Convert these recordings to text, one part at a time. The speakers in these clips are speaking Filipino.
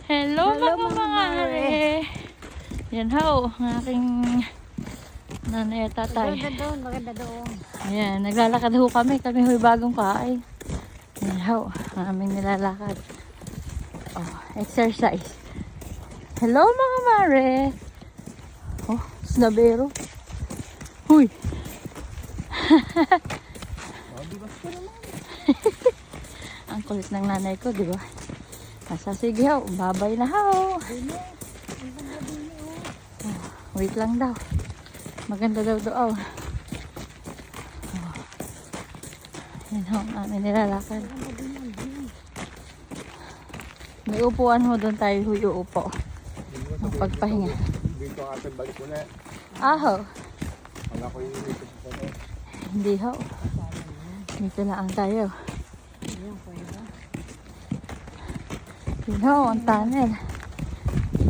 Hello mga mare. Yan ho, ang aking nanay at tatay. Doon, maganda doon. Ayan, naglalakad ho kami. Kami ho'y bagong kaay. Yan ho, ang aming nilalakad. Oh, exercise. Hello mga mare. Oh, snabero. Huy. Ang kulit ng nanay ko, di ba? Nasa sige ho, babay na ho. Oh, wait lang daw. Maganda daw doon. Oh. Yan ho, ang aming nilalakad. May upuan ho doon tayo uupo. Ang pagpahinga. Dito ang ating balik ulit. Aho. Wala ko yung ilikot sa kanya. Hindi ho. Dito lang tayo. Yun ho, ang tunnel.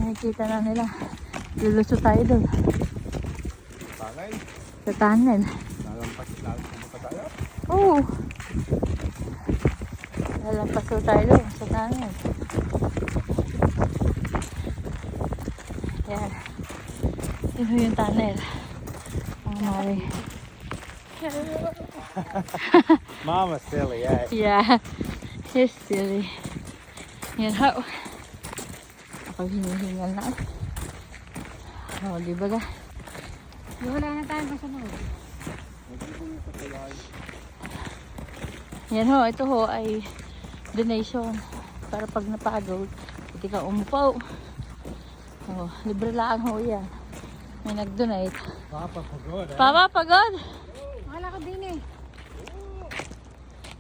Nakikita na nila. Lulusot tayo doon. Tanay. Sa tunnel. Lalampas pa tayo. Oo. Lalampas ho tayo doon sa tunnel. Yan. Yun ho yung tunnel. Ang mari. Mama silly, eh. Yeah. He's silly. Yan ho. Ako hinihingal na. Oh, di ba ga? Wala na tayo kasunod. Yan ho, ito ho ay donation. Para pag napagod, hindi ka umupaw. Oh, libre lang ho yan. May nag-donate. Papa pagod, eh. Papa, pagod? Wala ko din eh.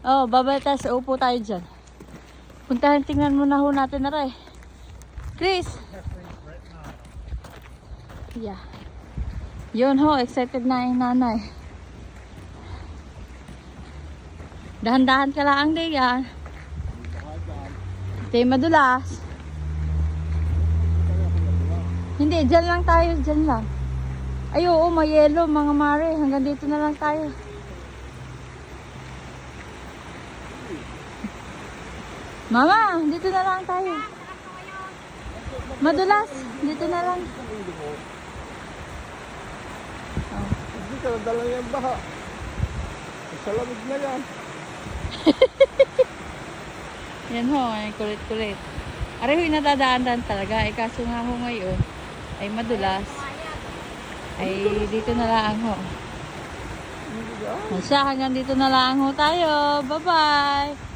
Oh, babay tayo sa upo tayo dyan. Puntahan, tingnan muna ho natin na rin. Chris! Yeah. Yun ho, excited na yung nanay. Dahan-dahan ka lang din yan. Tayo madulas. Hindi, dyan lang tayo, dyan lang. Ay, oo, may yelo, mga mare. Hanggang dito na lang tayo. Mama, dito na lang tayo. Madulas, dito na lang. Oh. Hindi ka nadala yung baha. Sa lamig na yan. Yan ho, ay kulit-kulit. Arehoy natadaan-daan talaga. Ay kaso nga ho ngayon, ay madulas. Ay dito na lang ho. Masya, hanggang dito na lang ho tayo. Bye-bye!